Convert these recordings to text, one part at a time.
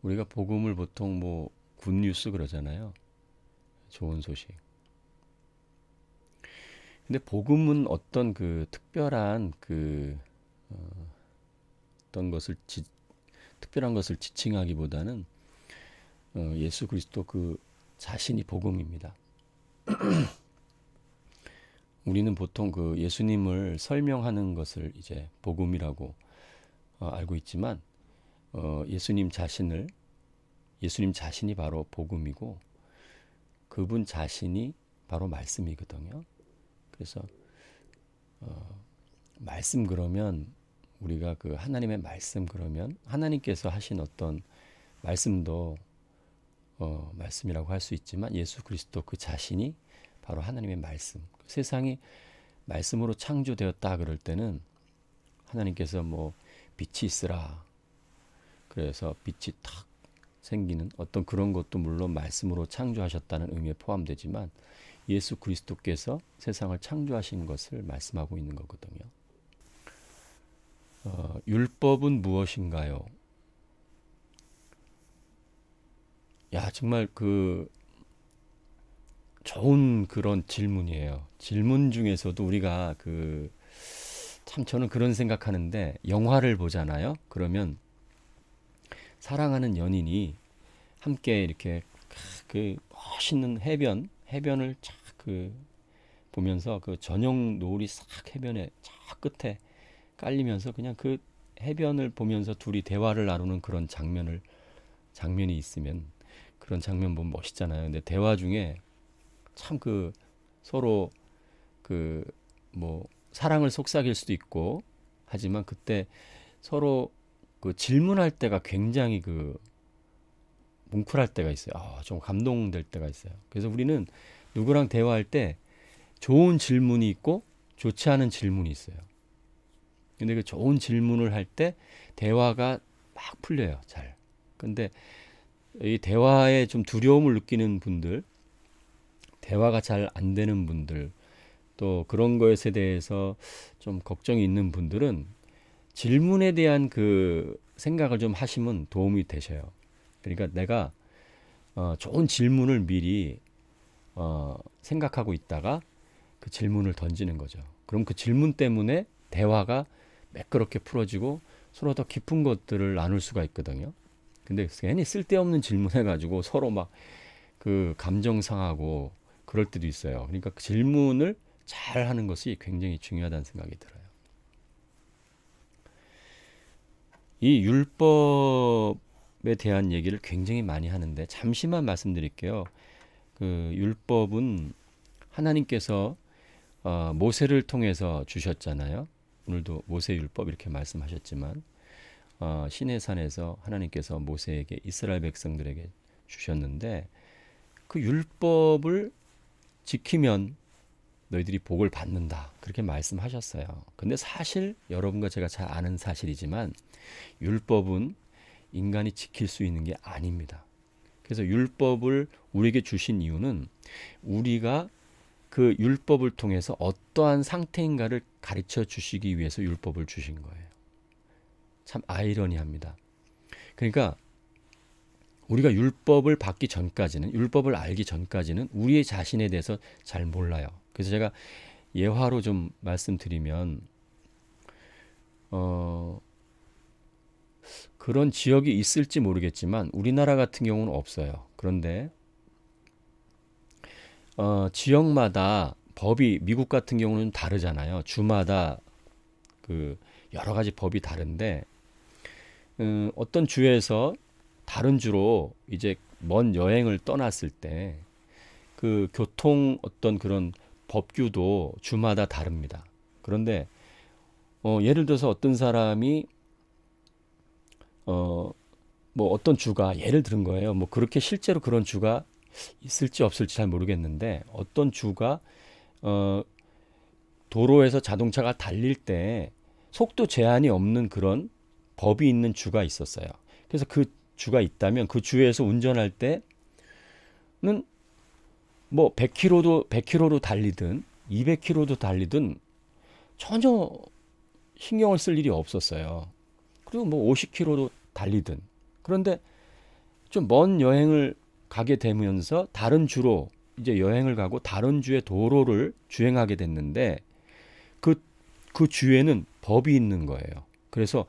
우리가 복음을 보통 뭐 굿뉴스 그러잖아요. 좋은 소식. 근데 복음은 어떤 그 특별한 그 어떤 것을 특별한 것을 지칭하기보다는 예수 그리스도 그 자신이 복음입니다. 우리는 보통 그 예수님을 설명하는 것을 이제 복음이라고 알고 있지만 예수님 자신이 바로 복음이고 그분 자신이 바로 말씀이거든요. 그래서 말씀 그러면 우리가 그 하나님의 말씀 그러면 하나님께서 하신 어떤 말씀도 말씀이라고 할 수 있지만 예수 그리스도 그 자신이 바로 하나님의 말씀. 세상이 말씀으로 창조되었다 그럴 때는 하나님께서 뭐 빛이 있으라. 그래서 빛이 탁 생기는 어떤 그런 것도 물론 말씀으로 창조하셨다는 의미에 포함되지만 예수 그리스도께서 세상을 창조하신 것을 말씀하고 있는 거거든요. 율법은 무엇인가요? 야, 정말 그 좋은 그런 질문이에요. 질문 중에서도 우리가 참 저는 그런 생각하는데 영화를 보잖아요. 그러면 사랑하는 연인이 함께 이렇게 그 멋있는 해변을 쫙 보면서 그 저녁 노을이 싹 해변에 쫙 끝에 깔리면서 그냥 그 해변을 보면서 둘이 대화를 나누는 그런 장면이 있으면 그런 장면 보면 멋있잖아요. 근데 대화 중에 참 서로 뭐 사랑을 속삭일 수도 있고 하지만 그때 서로 질문할 때가 굉장히 뭉클할 때가 있어요. 좀 감동될 때가 있어요. 그래서 우리는 누구랑 대화할 때 좋은 질문이 있고 좋지 않은 질문이 있어요. 근데 그 좋은 질문을 할 때 대화가 막 풀려요, 잘. 근데 이 대화에 좀 두려움을 느끼는 분들, 대화가 잘 안 되는 분들, 또 그런 것에 대해서 좀 걱정이 있는 분들은 질문에 대한 생각을 좀 하시면 도움이 되셔요. 그러니까 내가 좋은 질문을 미리 생각하고 있다가 그 질문을 던지는 거죠. 그럼 그 질문 때문에 대화가 매끄럽게 풀어지고 서로 더 깊은 것들을 나눌 수가 있거든요. 근데 괜히 쓸데없는 질문해가지고 서로 막 감정 상하고 그럴 때도 있어요. 그러니까 그 질문을 잘 하는 것이 굉장히 중요하다는 생각이 들어요. 이 율법에 대한 얘기를 굉장히 많이 하는데 잠시만 말씀드릴게요. 율법은 하나님께서 모세를 통해서 주셨잖아요. 오늘도 모세율법 이렇게 말씀하셨지만 시내산에서 하나님께서 모세에게 이스라엘 백성들에게 주셨는데 그 율법을 지키면 너희들이 복을 받는다. 그렇게 말씀하셨어요. 근데 사실 여러분과 제가 잘 아는 사실이지만 율법은 인간이 지킬 수 있는 게 아닙니다. 그래서 율법을 우리에게 주신 이유는 우리가 그 율법을 통해서 어떠한 상태인가를 가르쳐 주시기 위해서 율법을 주신 거예요. 참 아이러니합니다. 그러니까 우리가 율법을 받기 전까지는, 율법을 알기 전까지는 우리의 자신에 대해서 잘 몰라요. 그래서 제가 예화로 좀 말씀드리면 그런 지역이 있을지 모르겠지만 우리나라 같은 경우는 없어요. 그런데 지역마다 법이 미국 같은 경우는 다르잖아요. 주마다 여러 가지 법이 다른데 어떤 주에서 다른 주로 이제 먼 여행을 떠났을 때 교통 어떤 그런 법규도 주마다 다릅니다. 그런데 예를 들어서 어떤 사람이 뭐 어떤 주가 예를 들은 거예요. 뭐 그렇게 실제로 그런 주가 있을지 없을지 잘 모르겠는데 어떤 주가 도로에서 자동차가 달릴 때 속도 제한이 없는 그런 법이 있는 주가 있었어요. 그래서 그 주가 있다면 그 주에서 운전할 때는 뭐 100km로 달리든 200km로 달리든 전혀 신경을 쓸 일이 없었어요. 그리고 뭐 50km로 달리든. 그런데 좀 먼 여행을 가게 되면서 다른 주로 이제 여행을 가고 다른 주의 도로를 주행하게 됐는데 그, 그 주에는 법이 있는 거예요. 그래서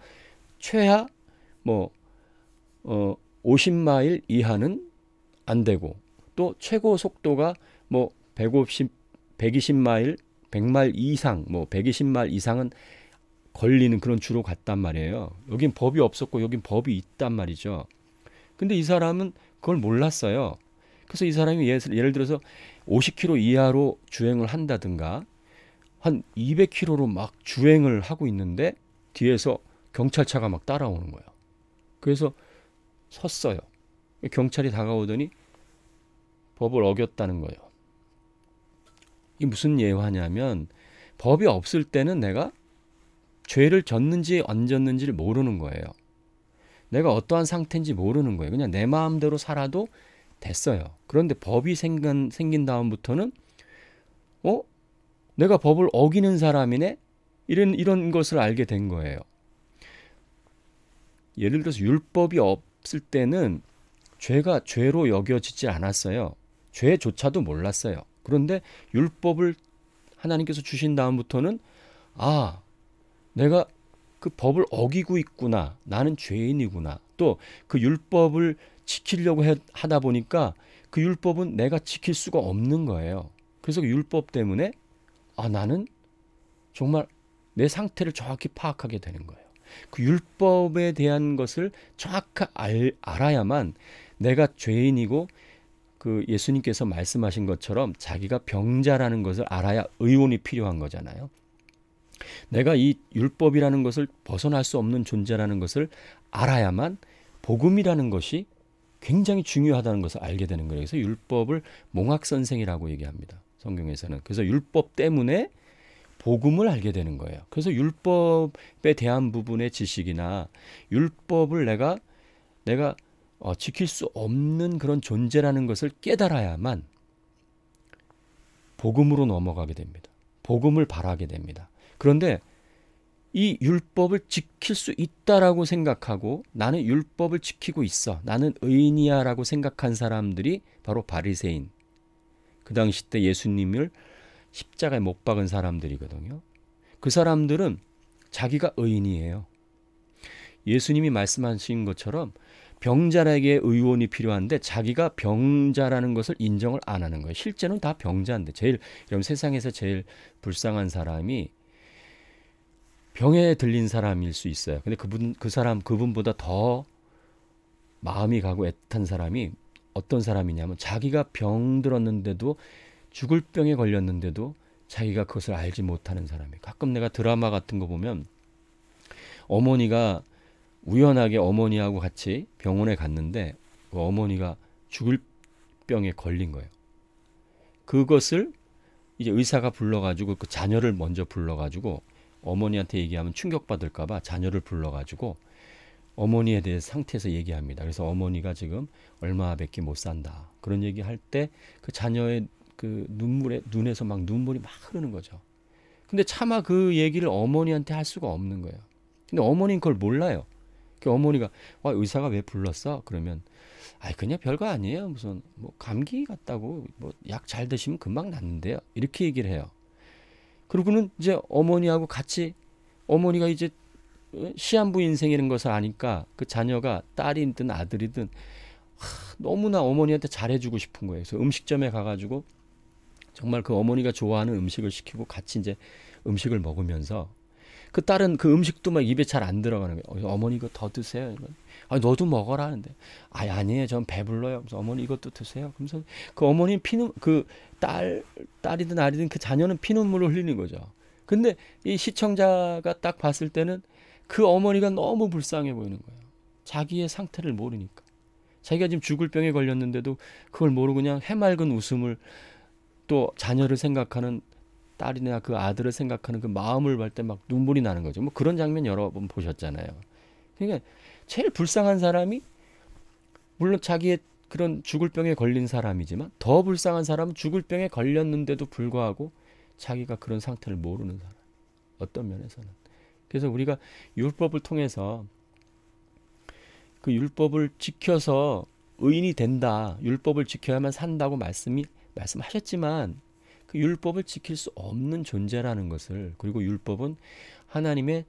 최하 뭐 50마일 이하는 안 되고 또 최고 속도가 뭐 120마일, 100마일 이상, 뭐 120마일 이상은 걸리는 그런 주로 갔단 말이에요. 여긴 법이 없었고 여긴 법이 있단 말이죠. 근데 이 사람은 그걸 몰랐어요. 그래서 이 사람이 예를 들어서 50km 이하로 주행을 한다든가 한 200km로 막 주행을 하고 있는데 뒤에서 경찰차가 막 따라오는 거예요. 그래서 섰어요. 경찰이 다가오더니 법을 어겼다는 거예요. 이게 무슨 예화냐면 법이 없을 때는 내가 죄를 졌는지 안 졌는지를 모르는 거예요. 내가 어떠한 상태인지 모르는 거예요. 그냥 내 마음대로 살아도 됐어요. 그런데 법이 생긴 다음부터는 내가 법을 어기는 사람이네? 이런 것을 알게 된 거예요. 예를 들어서 율법이 없을 때는 죄가 죄로 여겨지지 않았어요. 죄조차도 몰랐어요. 그런데 율법을 하나님께서 주신 다음부터는 내가 그 법을 어기고 있구나. 나는 죄인이구나. 또 그 율법을 지키려고 하다 보니까 그 율법은 내가 지킬 수가 없는 거예요. 그래서 그 율법 때문에 나는 정말 내 상태를 정확히 파악하게 되는 거예요. 그 율법에 대한 것을 정확히 알아야만 내가 죄인이고 그 예수님께서 말씀하신 것처럼 자기가 병자라는 것을 알아야 의원이 필요한 거잖아요. 내가 이 율법이라는 것을 벗어날 수 없는 존재라는 것을 알아야만 복음이라는 것이 굉장히 중요하다는 것을 알게 되는 거예요. 그래서 율법을 몽학선생이라고 얘기합니다. 성경에서는. 그래서 율법 때문에 복음을 알게 되는 거예요. 그래서 율법에 대한 부분의 지식이나 율법을 내가 지킬 수 없는 그런 존재라는 것을 깨달아야만 복음으로 넘어가게 됩니다. 복음을 바라게 됩니다. 그런데 이 율법을 지킬 수 있다라고 생각하고 나는 율법을 지키고 있어. 나는 의인이야 라고 생각한 사람들이 바로 바리새인. 그 당시 때 예수님을 십자가에 못 박은 사람들이거든요. 그 사람들은 자기가 의인이에요. 예수님이 말씀하신 것처럼 병자에게 의원이 필요한데 자기가 병자라는 것을 인정을 안 하는 거예요. 실제는 다 병자인데 여러분 세상에서 제일 불쌍한 사람이 병에 들린 사람일 수 있어요. 근데 그분보다 더 마음이 가고 애탄 사람이 어떤 사람이냐면 자기가 병 들었는데도 죽을 병에 걸렸는데도 자기가 그것을 알지 못하는 사람이에요. 가끔 내가 드라마 같은 거 보면 어머니가 우연하게 어머니하고 같이 병원에 갔는데 그 어머니가 죽을 병에 걸린 거예요. 그것을 이제 의사가 불러가지고 그 자녀를 먼저 불러가지고 어머니한테 얘기하면 충격받을까봐 자녀를 불러가지고 어머니에 대해 상태에서 얘기합니다. 그래서 어머니가 지금 얼마밖에 못 산다. 그런 얘기할 때 그 자녀의 그 눈에서 막 눈물이 막 흐르는 거죠. 근데 차마 그 얘기를 어머니한테 할 수가 없는 거예요. 근데 어머니는 그걸 몰라요. 그 어머니가 의사가 왜 불렀어? 그러면 그냥 별거 아니에요. 무슨 뭐 감기 같다고 뭐 약 잘 드시면 금방 낫는데요. 이렇게 얘기를 해요. 그러고는 이제 어머니하고 같이 어머니가 이제 시한부 인생이라는 것을 아니까 그 자녀가 딸이든 아들이든 너무나 어머니한테 잘해주고 싶은 거예요. 그래서 음식점에 가가지고 정말 그 어머니가 좋아하는 음식을 시키고 같이 이제 음식을 먹으면서 그 딸은 그 음식도 막 입에 잘 안 들어가는 거예요. 어머니 이거 더 드세요. 너도 먹어라 하는데 아니에요. 전 배불러요. 그래서 어머니 이것도 드세요. 그러면서 그 어머니 그 딸이든 아들이든 그 자녀는 피눈물을 흘리는 거죠. 근데 이 시청자가 딱 봤을 때는 그 어머니가 너무 불쌍해 보이는 거예요. 자기의 상태를 모르니까. 자기가 지금 죽을 병에 걸렸는데도 그걸 모르고 그냥 해맑은 웃음을 또 자녀를 생각하는 딸이나 그 아들을 생각하는 그 마음을 볼 때 막 눈물이 나는 거죠. 뭐 그런 장면 여러 번 보셨잖아요. 그러니까 제일 불쌍한 사람이 물론 자기의 그런 죽을 병에 걸린 사람이지만 더 불쌍한 사람은 죽을 병에 걸렸는데도 불구하고 자기가 그런 상태를 모르는 사람. 어떤 면에서는. 그래서 우리가 율법을 통해서 그 율법을 지켜서 의인이 된다, 율법을 지켜야만 산다고 말씀하셨지만 그 율법을 지킬 수 없는 존재라는 것을, 그리고 율법은 하나님의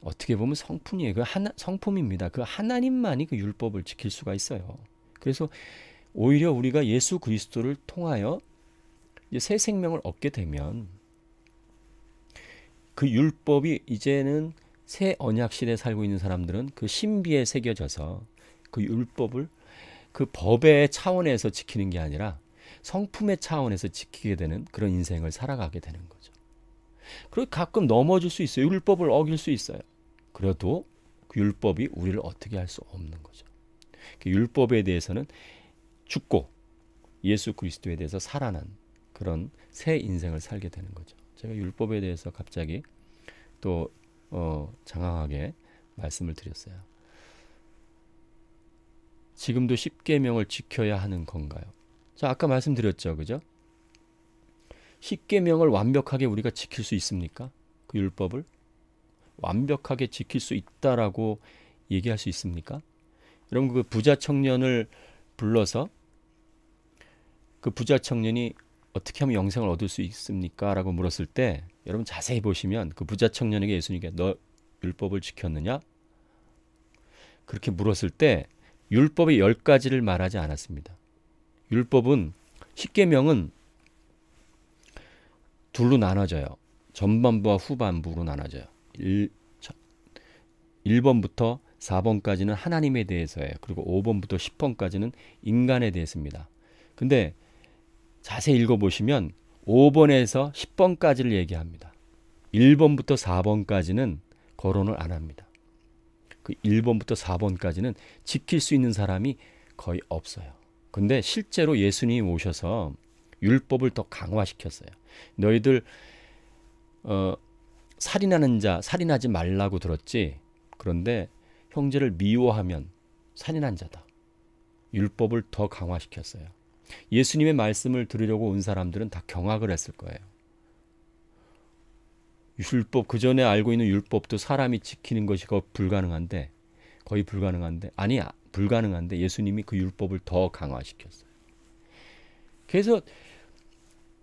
어떻게 보면 성품이에요. 성품입니다. 그 하나님만이 그 율법을 지킬 수가 있어요. 그래서 오히려 우리가 예수 그리스도를 통하여 이제 새 생명을 얻게 되면 그 율법이 이제는 새 언약 시대에 살고 있는 사람들은 그 신비에 새겨져서 그 율법을 그 법의 차원에서 지키는 게 아니라 성품의 차원에서 지키게 되는 그런 인생을 살아가게 되는 거죠. 그리고 가끔 넘어질 수 있어요. 율법을 어길 수 있어요. 그래도 그 율법이 우리를 어떻게 할 수 없는 거죠. 그 율법에 대해서는 죽고 예수 그리스도에 대해서 살아난 그런 새 인생을 살게 되는 거죠. 제가 율법에 대해서 갑자기 또 장황하게 말씀을 드렸어요. 지금도 십계명을 지켜야 하는 건가요? 자, 아까 말씀드렸죠, 그죠? 십계명을 완벽하게 우리가 지킬 수 있습니까? 그 율법을 완벽하게 지킬 수 있다라고 얘기할 수 있습니까? 여러분, 그 부자 청년을 불러서 그 부자 청년이 어떻게 하면 영생을 얻을 수 있습니까? 라고 물었을 때 여러분 자세히 보시면 그 부자 청년에게 예수님께 너 율법을 지켰느냐? 그렇게 물었을 때 율법의 10가지를 말하지 않았습니다. 율법은 십계명은 둘로 나눠져요. 전반부와 후반부로 나눠져요. 1번부터 4번까지는 하나님에 대해서예요. 그리고 5번부터 10번까지는 인간에 대해서입니다. 근데 자세히 읽어보시면 5번에서 10번까지를 얘기합니다. 1번부터 4번까지는 거론을 안 합니다. 그 1번부터 4번까지는 지킬 수 있는 사람이 거의 없어요. 근데 실제로 예수님이 오셔서 율법을 더 강화시켰어요. 너희들 살인하는 자 살인하지 말라고 들었지. 그런데 형제를 미워하면 살인한 자다. 율법을 더 강화시켰어요. 예수님의 말씀을 들으려고 온 사람들은 다 경악을 했을 거예요. 율법, 그 전에 알고 있는 율법도 사람이 지키는 것이 거의 불가능한데 불가능한데 예수님이 그 율법을 더 강화시켰어요. 그래서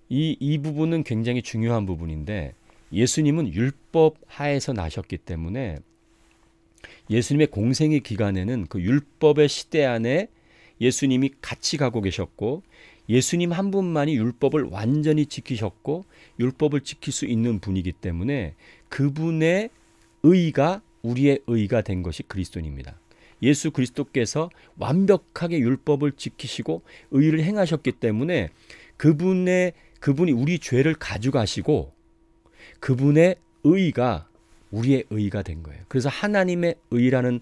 이 부분은 굉장히 중요한 부분인데, 예수님은 율법 하에서 나셨기 때문에 예수님의 공생의 기간에는 그 율법의 시대 안에 예수님이 같이 가고 계셨고, 예수님 한 분만이 율법을 완전히 지키셨고 율법을 지킬 수 있는 분이기 때문에 그분의 의가 우리의 의가 된 것이 그리스도입니다. 예수 그리스도께서 완벽하게 율법을 지키시고 의를 행하셨기 때문에 그분이 우리 죄를 가져가시고 그분의 의가 우리의 의가 된 거예요. 그래서 하나님의 의라는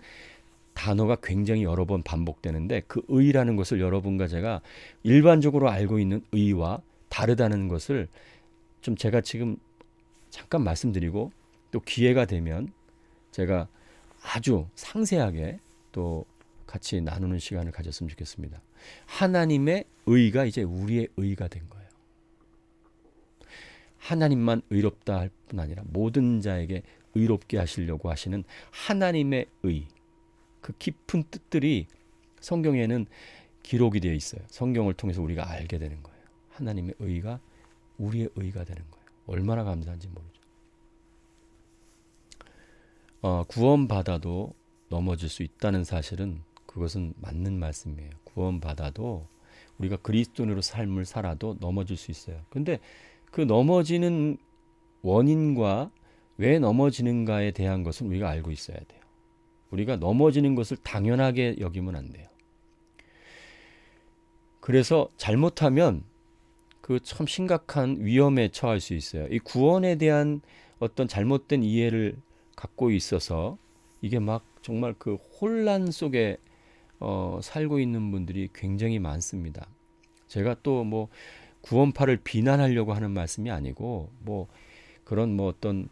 단어가 굉장히 여러 번 반복되는데, 그 의라는 것을 여러분과 제가 일반적으로 알고 있는 의와 다르다는 것을 좀 제가 지금 잠깐 말씀드리고, 또 기회가 되면 제가 아주 상세하게 또 같이 나누는 시간을 가졌으면 좋겠습니다. 하나님의 의가 이제 우리의 의가 된 거예요. 하나님만 의롭다 할 뿐 아니라 모든 자에게 의롭게 하시려고 하시는 하나님의 의, 그 깊은 뜻들이 성경에는 기록이 되어 있어요. 성경을 통해서 우리가 알게 되는 거예요. 하나님의 의가 우리의 의가 되는 거예요. 얼마나 감사한지 모르죠. 구원받아도 넘어질 수 있다는 사실은 그것은 맞는 말씀이에요. 구원받아도 우리가 그리스도인으로 삶을 살아도 넘어질 수 있어요. 근데 그 넘어지는 원인과 왜 넘어지는가에 대한 것은 우리가 알고 있어야 돼요. 우리가 넘어지는 것을 당연하게 여기면 안 돼요. 그래서 잘못하면 그 참 심각한 위험에 처할 수 있어요. 이 구원에 대한 어떤 잘못된 이해를 갖고 있어서 이게 막 정말 그 혼란 속에 살고 있는 분들이 굉장히 많습니다. 제가 또 뭐 구원파를 비난하려고 하는 말씀이 아니고 뭐 그런 뭐 어떤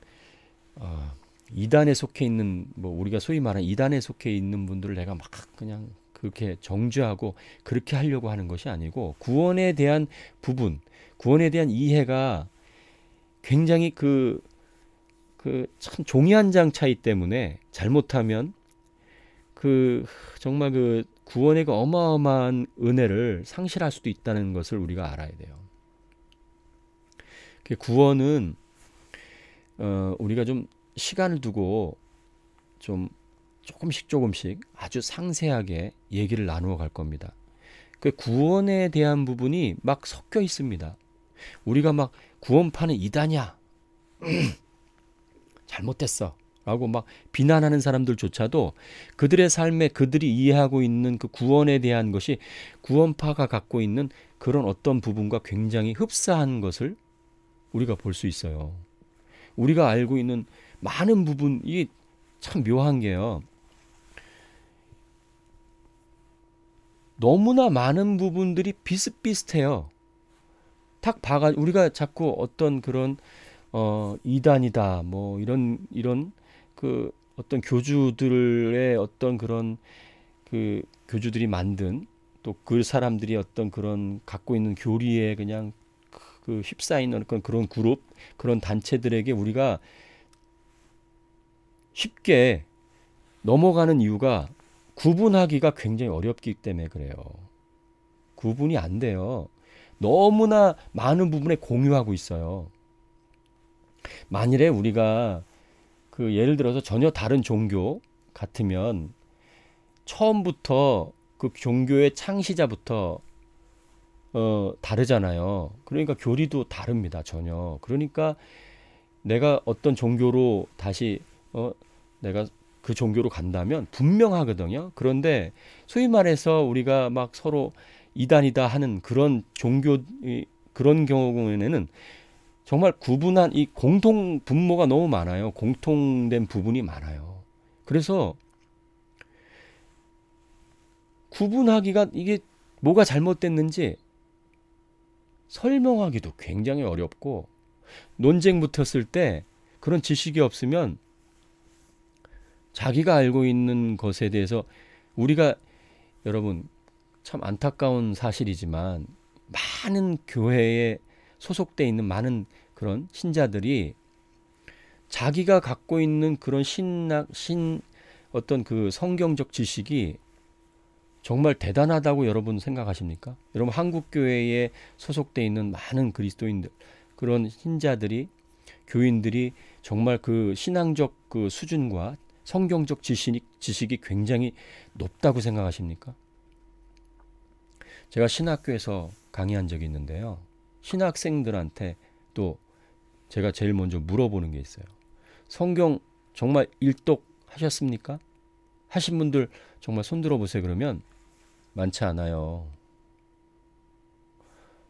이단에 속해 있는, 뭐 우리가 소위 말하는 이단에 속해 있는 분들을 내가 막 그냥 그렇게 정죄하고 그렇게 하려고 하는 것이 아니고, 구원에 대한 부분, 구원에 대한 이해가 굉장히 그 참 종이 한 장 차이 때문에 잘못하면 정말 그 구원의 그 어마어마한 은혜를 상실할 수도 있다는 것을 우리가 알아야 돼요. 그 구원은 우리가 좀 시간을 두고 좀 조금씩 아주 상세하게 얘기를 나누어 갈 겁니다. 그 구원에 대한 부분이 막 섞여 있습니다. 우리가 막 구원파는 이단이야, 잘못됐어 라고 막 비난하는 사람들조차도 그들의 삶에 그들이 이해하고 있는 그 구원에 대한 것이 구원파가 갖고 있는 그런 어떤 부분과 굉장히 흡사한 것을 우리가 볼 수 있어요. 우리가 알고 있는 많은 부분, 이게 참 묘한 게요. 너무나 많은 부분들이 비슷비슷해요. 딱 봐가 우리가 자꾸 어떤 그런 이단이다 뭐 이런 그 어떤 교주들의 어떤 그런 그 교주들이 만든 또 그 사람들이 어떤 그런 갖고 있는 교리에 그냥 그 휩싸이는 그런 그룹, 그런 단체들에게 우리가 쉽게 넘어가는 이유가 구분하기가 굉장히 어렵기 때문에 그래요. 구분이 안 돼요. 너무나 많은 부분에 공유하고 있어요. 만일에 우리가 그 예를 들어서 전혀 다른 종교 같으면 처음부터 그 종교의 창시자부터 다르잖아요. 그러니까 교리도 다릅니다. 전혀. 그러니까 내가 어떤 종교로 다시 내가 그 종교로 간다면 분명하거든요. 그런데 소위 말해서 우리가 막 서로 이단이다 하는 그런 종교 그런 경우에는 정말 구분한 이 공통 분모가 너무 많아요. 공통된 부분이 많아요. 그래서 구분하기가 이게 뭐가 잘못됐는지 설명하기도 굉장히 어렵고 논쟁 붙었을 때 그런 지식이 없으면 자기가 알고 있는 것에 대해서 우리가 여러분 참 안타까운 사실이지만 많은 교회에 소속돼 있는 많은 그런 신자들이 자기가 갖고 있는 그런 어떤 그 성경적 지식이 정말 대단하다고 여러분 생각하십니까? 여러분 한국교회에 소속돼 있는 많은 그리스도인들, 그런 신자들이, 교인들이 정말 그 신앙적 그 수준과 성경적 지식이 굉장히 높다고 생각하십니까? 제가 신학교에서 강의한 적이 있는데요. 신학생들한테 또 제가 제일 먼저 물어보는 게 있어요. 성경 정말 일독하셨습니까? 하신 분들 정말 손 들어보세요. 그러면 많지 않아요.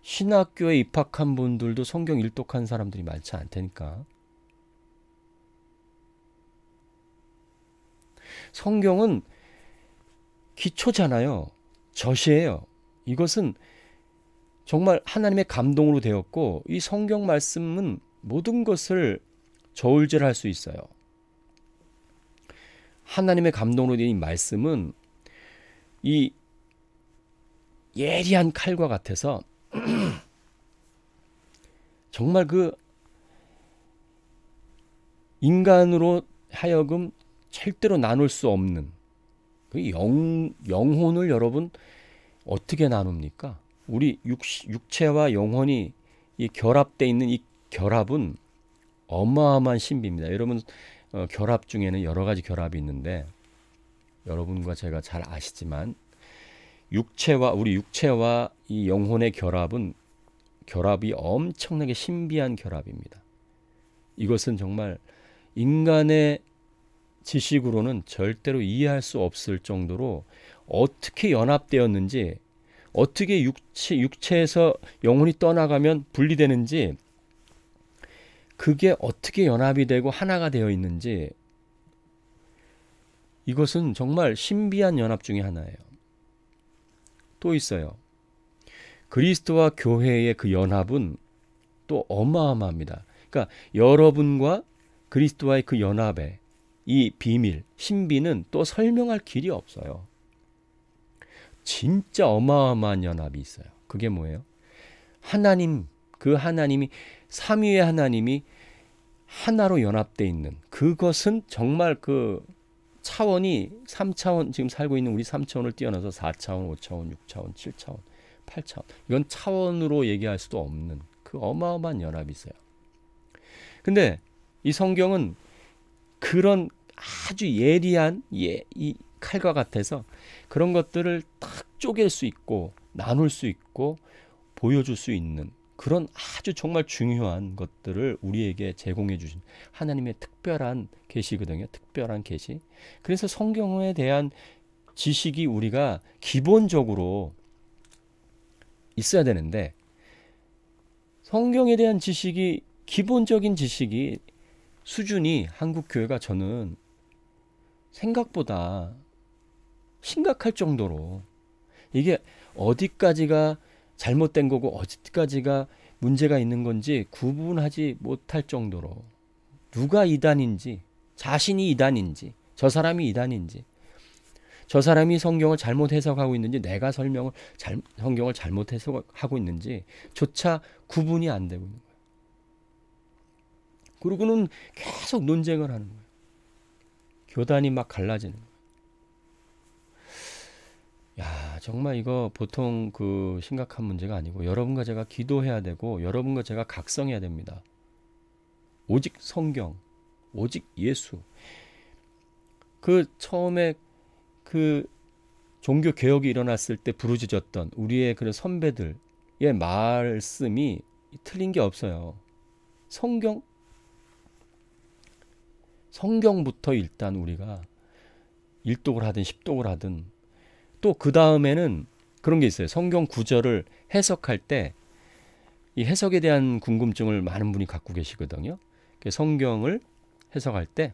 신학교에 입학한 분들도 성경 일독한 사람들이 많지 않다니까. 성경은 기초잖아요. 젖이에요. 이것은 정말 하나님의 감동으로 되었고 이 성경 말씀은 모든 것을 저울질할 수 있어요. 하나님의 감동으로 된 이 말씀은 이 예리한 칼과 같아서 정말 그 인간으로 하여금 절대로 나눌 수 없는 그 영혼을 여러분 어떻게 나눕니까? 우리 육체와 영혼이 이 결합되어 있는 이 결합은 어마어마한 신비입니다. 여러분 결합 중에는 여러 가지 결합이 있는데 여러분과 제가 잘 아시지만 우리 육체와 이 영혼의 결합이 엄청나게 신비한 결합입니다. 이것은 정말 인간의 지식으로는 절대로 이해할 수 없을 정도로 어떻게 연합되었는지, 어떻게 육체에서 영혼이 떠나가면 분리되는지, 그게 어떻게 연합이 되고 하나가 되어 있는지, 이것은 정말 신비한 연합 중에 하나예요. 또 있어요. 그리스도와 교회의 그 연합은 또 어마어마합니다. 그러니까 여러분과 그리스도와의 그 연합의 이 비밀, 신비는 또 설명할 길이 없어요. 진짜 어마어마한 연합이 있어요. 그게 뭐예요? 그 하나님이 삼위의 하나님이 하나로 연합되어 있는 그것은 정말 그 차원이 3차원, 지금 살고 있는 우리 3차원을 뛰어넘어서 4차원, 5차원, 6차원, 7차원, 8차원. 이건 차원으로 얘기할 수도 없는 그 어마어마한 연합이 있어요. 근데 이 성경은 그런 아주 예리한 이 칼과 같아서 그런 것들을 딱 쪼갤 수 있고 나눌 수 있고 보여줄 수 있는 그런 아주 정말 중요한 것들을 우리에게 제공해 주신 하나님의 특별한 계시거든요. 특별한 계시. 그래서 성경에 대한 지식이 우리가 기본적으로 있어야 되는데 성경에 대한 지식이 기본적인 지식이 수준이 한국 교회가 저는 생각보다 심각할 정도로 이게 어디까지가 잘못된 거고 어디까지가 문제가 있는 건지 구분하지 못할 정도로 누가 이단인지 자신이 이단인지 저 사람이 이단인지 저 사람이 성경을 잘못 해석하고 있는지 내가 성경을 잘못 해석하고 있는지 조차 구분이 안 되고 있는 거예요. 그러고는 계속 논쟁을 하는 거예요. 교단이 막 갈라지는 거예요. 야, 정말 이거 보통 그 심각한 문제가 아니고 여러분과 제가 기도해야 되고 여러분과 제가 각성해야 됩니다. 오직 성경, 오직 예수. 그 처음에 그 종교 개혁이 일어났을 때 부르짖었던 우리의 그런 선배들의 말씀이 틀린 게 없어요. 성경부터 일단 우리가 1독을 하든 10독을 하든 또 그 다음에는 그런 게 있어요. 성경 구절을 해석할 때 이 해석에 대한 궁금증을 많은 분이 갖고 계시거든요. 성경을 해석할 때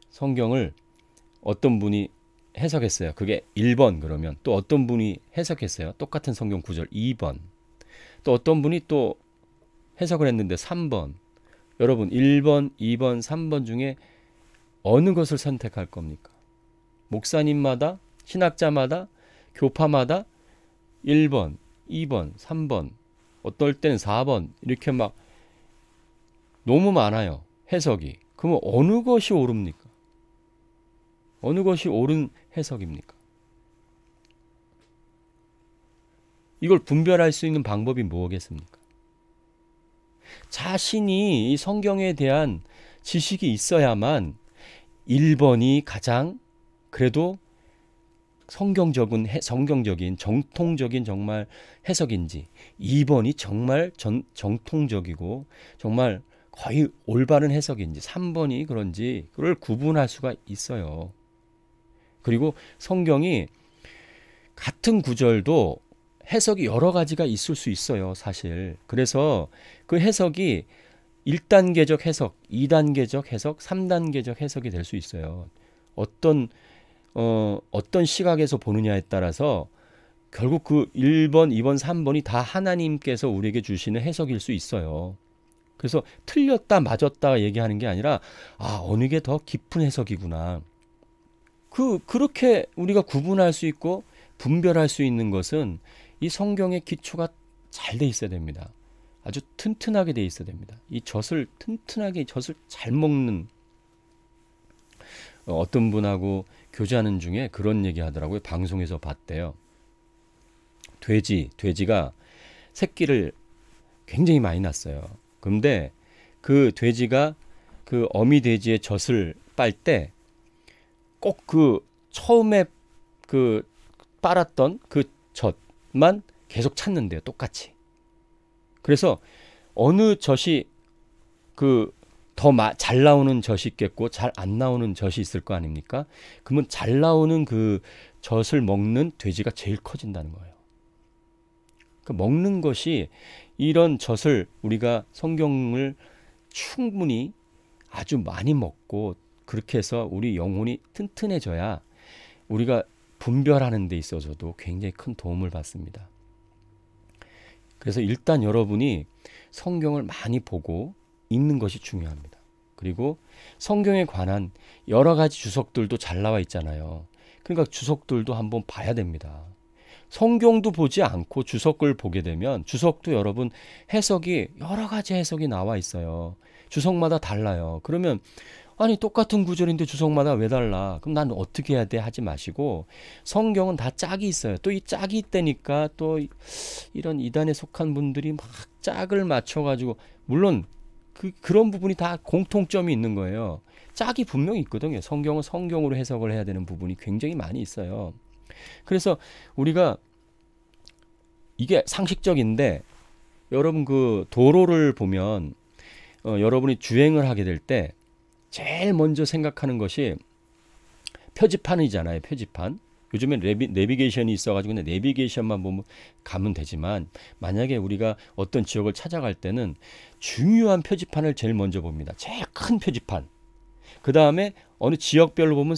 성경을 어떤 분이 해석했어요. 그게 1번 그러면 또 어떤 분이 해석했어요. 똑같은 성경 구절 2번. 또 어떤 분이 또 해석을 했는데 3번. 여러분 1번, 2번, 3번 중에 어느 것을 선택할 겁니까? 목사님마다, 신학자마다, 교파마다 1번, 2번, 3번, 어떨 때는 4번 이렇게 막 너무 많아요. 해석이. 그러면 어느 것이 옳습니까? 어느 것이 옳은 해석입니까? 이걸 분별할 수 있는 방법이 뭐겠습니까? 자신이 이 성경에 대한 지식이 있어야만 1번이 가장 그래도 성경적인 정통적인 정말 해석인지 2번이 정말 정통적이고 정말 거의 올바른 해석인지 3번이 그런지 그걸 구분할 수가 있어요. 그리고 성경이 같은 구절도 해석이 여러 가지가 있을 수 있어요, 사실. 그래서 그 해석이 1단계적 해석, 2단계적 해석, 3단계적 해석이 될 수 있어요. 어떤 시각에서 보느냐에 따라서 결국 그 1번, 2번, 3번이 다 하나님께서 우리에게 주시는 해석일 수 있어요. 그래서 틀렸다, 맞았다 얘기하는 게 아니라 어느 게 더 깊은 해석이구나. 그렇게 우리가 구분할 수 있고 분별할 수 있는 것은 이 성경의 기초가 잘 돼 있어야 됩니다. 아주 튼튼하게 돼 있어야 됩니다. 이 젖을 잘 먹는 어떤 분하고 교제하는 중에 그런 얘기 하더라고요. 방송에서 봤대요. 돼지가 새끼를 굉장히 많이 낳았어요. 근데 그 돼지가 그 어미 돼지의 젖을 빨 때 꼭 그 처음에 그 빨았던 그 젖만 계속 찾는데요. 똑같이. 그래서 어느 젖이 그 더 잘 나오는 젖이 있겠고 잘 안 나오는 젖이 있을 거 아닙니까? 그러면 잘 나오는 그 젖을 먹는 돼지가 제일 커진다는 거예요. 그 먹는 것이 이런 젖을 우리가 성경을 충분히 아주 많이 먹고 그렇게 해서 우리 영혼이 튼튼해져야 우리가 분별하는 데 있어서도 굉장히 큰 도움을 받습니다. 그래서 일단 여러분이 성경을 많이 보고 읽는 것이 중요합니다. 그리고 성경에 관한 여러 가지 주석들도 잘 나와 있잖아요. 그러니까 주석들도 한번 봐야 됩니다. 성경도 보지 않고 주석을 보게 되면 주석도 여러분 해석이 여러 가지 해석이 나와 있어요. 주석마다 달라요. 그러면 아니 똑같은 구절인데 주석마다 왜 달라? 그럼 난 어떻게 해야 돼? 하지 마시고 성경은 다 짝이 있어요. 또 이 짝이 있다니까 또 이런 이단에 속한 분들이 막 짝을 맞춰가지고 물론 그런 부분이 다 공통점이 있는 거예요. 짝이 분명히 있거든요. 성경은 성경으로 해석을 해야 되는 부분이 굉장히 많이 있어요. 그래서 우리가 이게 상식적인데 여러분 그 도로를 보면 여러분이 주행을 하게 될 때 제일 먼저 생각하는 것이 표지판이잖아요. 표지판. 요즘엔 내비게이션이 있어가지고 내비게이션만 보면 가면 되지만 만약에 우리가 어떤 지역을 찾아갈 때는 중요한 표지판을 제일 먼저 봅니다. 제일 큰 표지판. 그 다음에 어느 지역별로 보면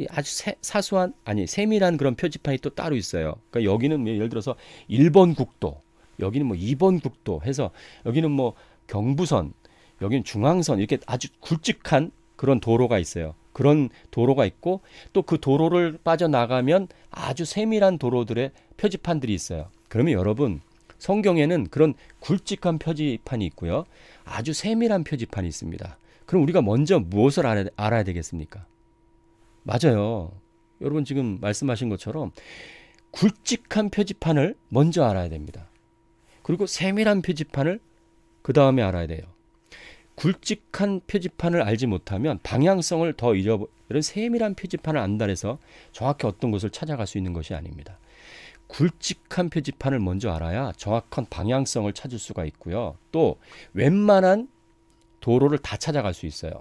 아주 사소한 아니 세밀한 그런 표지판이 또 따로 있어요. 그러니까 여기는 예를 들어서 1번 국도, 여기는 뭐 2번 국도 해서 여기는 뭐 경부선, 여기는 중앙선 이렇게 아주 굵직한 그런 도로가 있어요. 그런 도로가 있고 또 그 도로를 빠져나가면 아주 세밀한 도로들의 표지판들이 있어요. 그러면 여러분 성경에는 그런 굵직한 표지판이 있고요. 아주 세밀한 표지판이 있습니다. 그럼 우리가 먼저 무엇을 알아야 되겠습니까? 맞아요. 여러분 지금 말씀하신 것처럼 굵직한 표지판을 먼저 알아야 됩니다. 그리고 세밀한 표지판을 그 다음에 알아야 돼요. 굵직한 표지판을 알지 못하면 방향성을 더 이런 세밀한 표지판을 안다 해서 정확히 어떤 곳을 찾아갈 수 있는 것이 아닙니다. 굵직한 표지판을 먼저 알아야 정확한 방향성을 찾을 수가 있고요. 또 웬만한 도로를 다 찾아갈 수 있어요.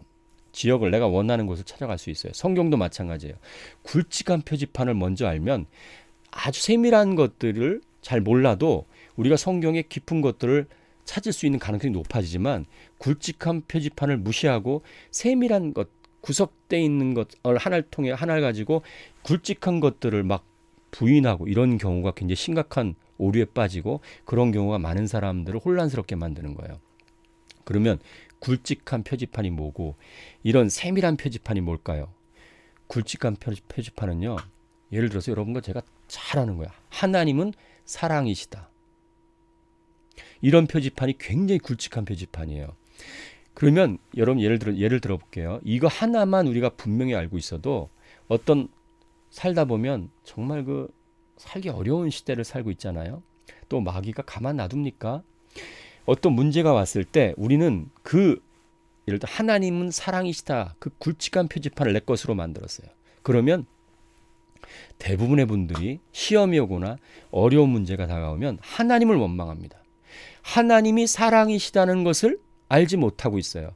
지역을 내가 원하는 곳을 찾아갈 수 있어요. 성경도 마찬가지예요. 굵직한 표지판을 먼저 알면 아주 세밀한 것들을 잘 몰라도 우리가 성경의 깊은 것들을 찾을 수 있는 가능성이 높아지지만 굵직한 표지판을 무시하고 세밀한 것, 구석되어 있는 것을 하나를 가지고 굵직한 것들을 막 부인하고 이런 경우가 굉장히 심각한 오류에 빠지고 그런 경우가 많은 사람들을 혼란스럽게 만드는 거예요. 그러면 굵직한 표지판이 뭐고 이런 세밀한 표지판이 뭘까요? 굵직한 표지판은요. 예를 들어서 여러분과 제가 잘 아는 거야. 하나님은 사랑이시다. 이런 표지판이 굉장히 굵직한 표지판이에요. 그러면 여러분 예를 들어 볼게요. 이거 하나만 우리가 분명히 알고 있어도 어떤 살다 보면 정말 그 살기 어려운 시대를 살고 있잖아요. 또 마귀가 가만 놔둡니까? 어떤 문제가 왔을 때 우리는 예를 들어 하나님은 사랑이시다. 그 굵직한 표지판을 내 것으로 만들었어요. 그러면 대부분의 분들이 시험이 오거나 어려운 문제가 다가오면 하나님을 원망합니다. 하나님이 사랑이시다는 것을 알지 못하고 있어요.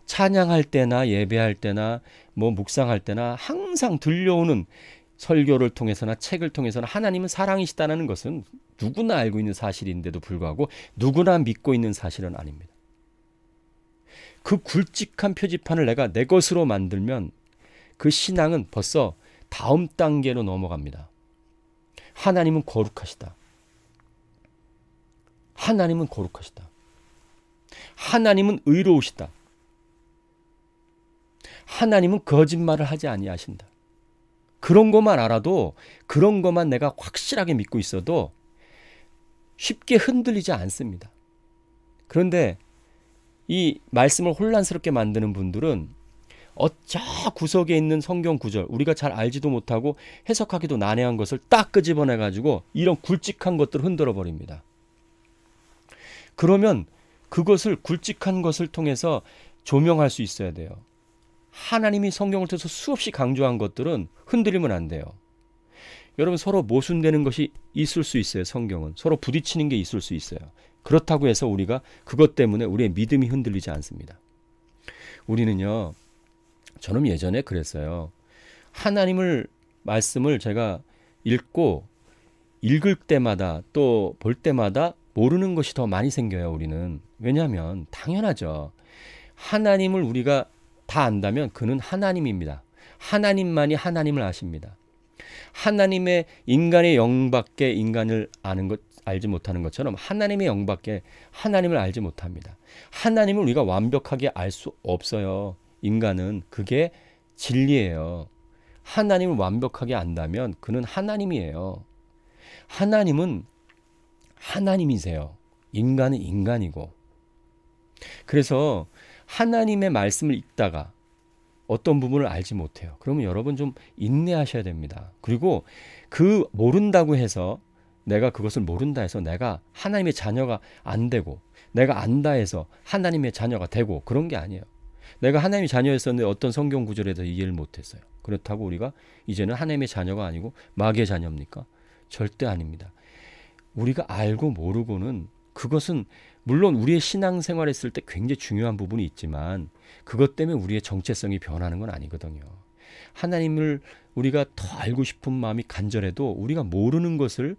찬양할 때나 예배할 때나 뭐 묵상할 때나 항상 들려오는 설교를 통해서나 책을 통해서나 하나님은 사랑이시다는 것은 누구나 알고 있는 사실인데도 불구하고 누구나 믿고 있는 사실은 아닙니다. 그 굵직한 표지판을 내가 내 것으로 만들면 그 신앙은 벌써 다음 단계로 넘어갑니다. 하나님은 거룩하시다. 하나님은 거룩하시다. 하나님은 의로우시다. 하나님은 거짓말을 하지 아니하신다. 그런 것만 알아도 그런 것만 내가 확실하게 믿고 있어도 쉽게 흔들리지 않습니다. 그런데 이 말씀을 혼란스럽게 만드는 분들은 저 구석에 있는 성경 구절 우리가 잘 알지도 못하고 해석하기도 난해한 것을 딱 끄집어내 가지고 이런 굵직한 것들을 흔들어 버립니다. 그러면 그것을 굵직한 것을 통해서 조명할 수 있어야 돼요. 하나님이 성경을 통해서 수없이 강조한 것들은 흔들리면 안 돼요. 여러분 서로 모순되는 것이 있을 수 있어요. 성경은 서로 부딪히는 게 있을 수 있어요. 그렇다고 해서 우리가 그것 때문에 우리의 믿음이 흔들리지 않습니다. 우리는요. 저는 예전에 그랬어요. 하나님을 말씀을 제가 읽을 때마다 또 볼 때마다 모르는 것이 더 많이 생겨요. 우리는. 왜냐하면 당연하죠. 하나님을 우리가 다 안다면 그는 하나님입니다. 하나님만이 하나님을 아십니다. 하나님의 인간의 영밖에 인간을 알지 못하는 것처럼 하나님의 영밖에 하나님을 알지 못합니다. 하나님을 우리가 완벽하게 알 수 없어요. 인간은 그게 진리예요. 하나님을 완벽하게 안다면 그는 하나님이에요. 하나님은 하나님이세요. 인간은 인간이고. 그래서 하나님의 말씀을 읽다가 어떤 부분을 알지 못해요. 그러면 여러분 좀 인내하셔야 됩니다. 그리고 그 모른다고 해서 내가 그것을 모른다 해서 내가 하나님의 자녀가 안 되고 내가 안다 해서 하나님의 자녀가 되고 그런 게 아니에요. 내가 하나님의 자녀였었는데 어떤 성경 구절에 대해서 이해를 못했어요. 그렇다고 우리가 이제는 하나님의 자녀가 아니고 마귀의 자녀입니까? 절대 아닙니다. 우리가 알고 모르고는 그것은 물론 우리의 신앙생활 했을 때 굉장히 중요한 부분이 있지만 그것 때문에 우리의 정체성이 변하는 건 아니거든요. 하나님을 우리가 더 알고 싶은 마음이 간절해도 우리가 모르는 것을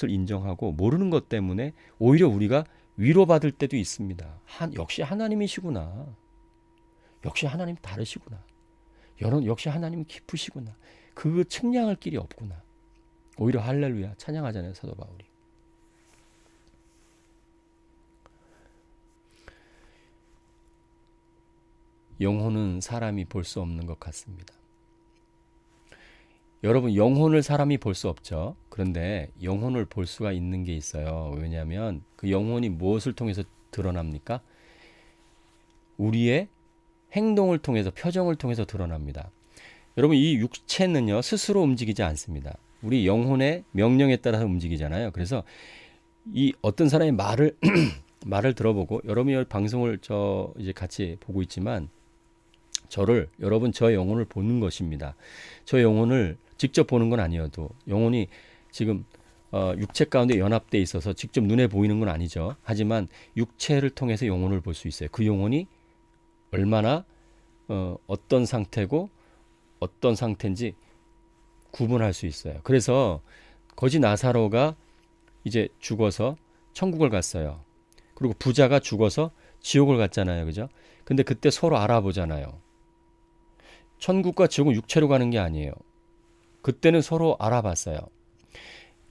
인정하고 모르는 것 때문에 오히려 우리가 위로받을 때도 있습니다. 역시 하나님이시구나. 역시 하나님 다르시구나. 역시 하나님 깊으시구나. 그 측량할 길이 없구나. 오히려 할렐루야 찬양하잖아요, 사도 바울이. 영혼은 사람이 볼 수 없는 것 같습니다. 여러분, 영혼을 사람이 볼 수 없죠. 그런데 영혼을 볼 수가 있는 게 있어요. 왜냐하면 그 영혼이 무엇을 통해서 드러납니까? 우리의 행동을 통해서, 표정을 통해서 드러납니다. 여러분, 이 육체는요 스스로 움직이지 않습니다. 우리 영혼의 명령에 따라서 움직이잖아요. 그래서 이 어떤 사람의 말을 들어보고, 여러분이 방송을 이제 같이 보고 있지만 여러분 저 영혼을 보는 것입니다. 저 영혼을 직접 보는 건 아니어도 영혼이 지금 육체 가운데 연합되어 있어서 직접 눈에 보이는 건 아니죠. 하지만 육체를 통해서 영혼을 볼 수 있어요. 그 영혼이 얼마나 어떤 상태고 어떤 상태인지 구분할 수 있어요. 그래서 거지 나사로가 이제 죽어서 천국을 갔어요. 그리고 부자가 죽어서 지옥을 갔잖아요. 그죠? 근데 그때 서로 알아보잖아요. 천국과 지옥은 육체로 가는 게 아니에요. 그때는 서로 알아봤어요.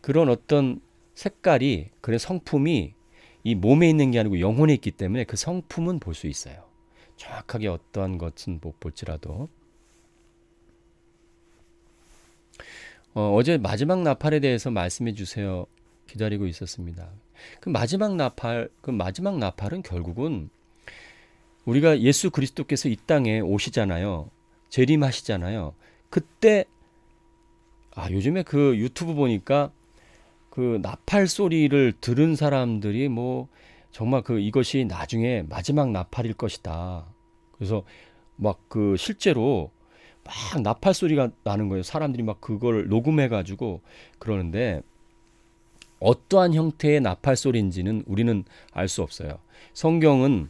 그런 어떤 색깔이, 그런 성품이 이 몸에 있는 게 아니고 영혼에 있기 때문에 그 성품은 볼 수 있어요. 정확하게 어떠한 것은 못 볼지라도. 어제 마지막 나팔에 대해서 말씀해 주세요. 기다리고 있었습니다. 그 마지막 나팔은 결국은 우리가 예수 그리스도께서 이 땅에 오시잖아요. 재림하시잖아요. 그때 요즘에 그 유튜브 보니까 그 나팔 소리를 들은 사람들이 뭐 정말 이것이 나중에 마지막 나팔일 것이다. 그래서 막 실제로 막 나팔 소리가 나는 거예요. 사람들이 막 그걸 녹음해 가지고 그러는데 어떠한 형태의 나팔 소리인지는 우리는 알 수 없어요. 성경은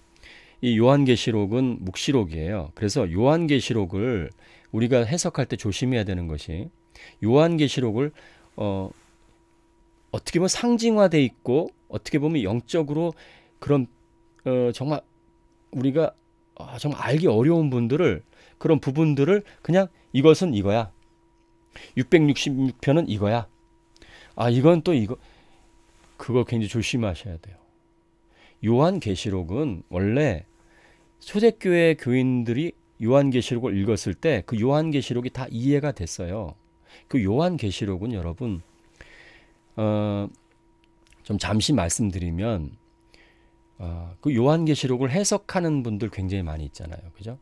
이 요한계시록은 묵시록이에요. 그래서 요한계시록을 우리가 해석할 때 조심해야 되는 것이, 요한계시록을 어떻게 보면 상징화돼 있고 어떻게 보면 영적으로 그런 정말 우리가 정말 알기 어려운 그런 부분들을 그냥 이것은 이거야. 666편은 이거야. 이건 또 이거. 그거 굉장히 조심하셔야 돼요. 요한계시록은 원래 초대교회 교인들이 요한계시록을 읽었을 때 그 요한계시록이 다 이해가 됐어요. 그 요한계시록은 여러분 좀 잠시 말씀드리면 그 요한계시록을 해석하는 분들 굉장히 많이 있잖아요. 그죠?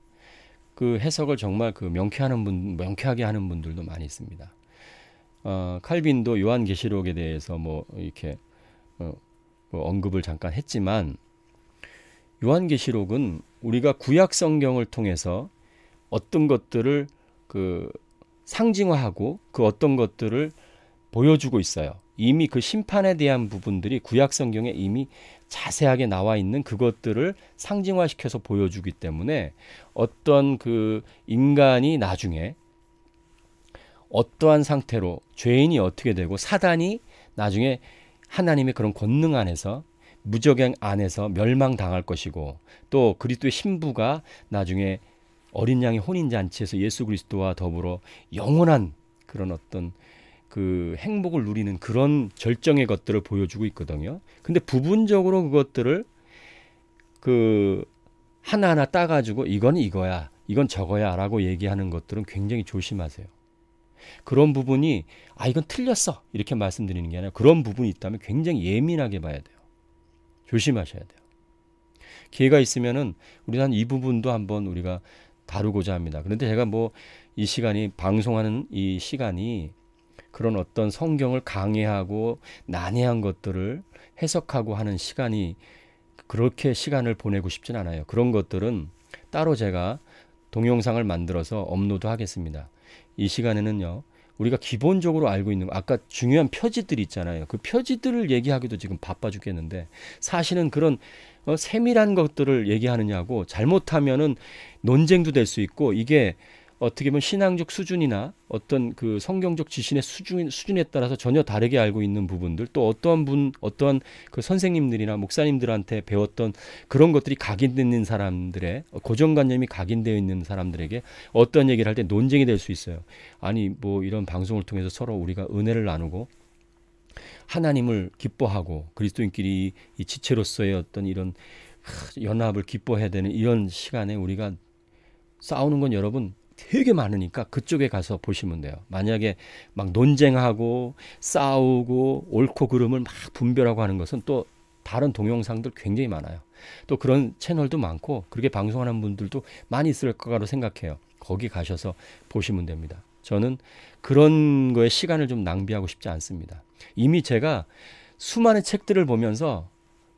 그 해석을 정말 명쾌하게 하는 분들도 많이 있습니다. 칼빈도 요한계시록에 대해서 이렇게 언급을 잠깐 했지만, 요한계시록은 우리가 구약 성경을 통해서 어떤 것들을 상징화하고 그 어떤 것들을 보여주고 있어요. 이미 그 심판에 대한 부분들이 구약 성경에 이미 자세하게 나와 있는 그것들을 상징화시켜서 보여주기 때문에 어떤 인간이 나중에 어떠한 상태로 죄인이 어떻게 되고 사단이 나중에 하나님의 그런 권능 안에서 무적행 안에서 멸망당할 것이고, 또 그리스도의 신부가 나중에 어린 양의 혼인잔치에서 예수 그리스도와 더불어 영원한 그런 어떤 행복을 누리는 그런 절정의 것들을 보여주고 있거든요. 근데 부분적으로 그것들을 하나하나 따가지고 이건 이거야, 이건 저거야 라고 얘기하는 것들은 굉장히 조심하세요. 그런 부분이 이건 틀렸어 이렇게 말씀드리는 게 아니라, 그런 부분이 있다면 굉장히 예민하게 봐야 돼요. 조심하셔야 돼요. 기회가 있으면은 우리 이 부분도 한번 우리가 다루고자 합니다. 그런데 제가 뭐 이 시간이 방송하는 이 시간이 그런 어떤 성경을 강의하고 난해한 것들을 해석하고 하는 시간이 그렇게 시간을 보내고 싶진 않아요. 그런 것들은 따로 제가 동영상을 만들어서 업로드 하겠습니다. 이 시간에는요, 우리가 기본적으로 알고 있는 아까 중요한 표지들 있잖아요. 그 표지들을 얘기하기도 지금 바빠 죽겠는데 사실은 그런 세밀한 것들을 얘기하느냐고 잘못하면은 논쟁도 될 수 있고 이게 어떻게 보면 신앙적 수준이나 어떤 그 성경적 지신의 수준에 따라서 전혀 다르게 알고 있는 부분들 또 어떠한 그 선생님들이나 목사님들한테 배웠던 그런 것들이 각인되어 있는 사람들의 고정관념이 각인되어 있는 사람들에게 어떤 얘기를 할 때 논쟁이 될 수 있어요. 아니 뭐 이런 방송을 통해서 서로 우리가 은혜를 나누고 하나님을 기뻐하고 그리스도인끼리 이 지체로서의 어떤 이런 연합을 기뻐해야 되는 이런 시간에 우리가 싸우는 건 여러분 되게 많으니까 그쪽에 가서 보시면 돼요. 만약에 막 논쟁하고 싸우고 옳고 그름을 막 분별하고 하는 것은 또 다른 동영상들 굉장히 많아요. 또 그런 채널도 많고 그렇게 방송하는 분들도 많이 있을 거라고 생각해요. 거기 가셔서 보시면 됩니다. 저는 그런 거에 시간을 좀 낭비하고 싶지 않습니다. 이미 제가 수많은 책들을 보면서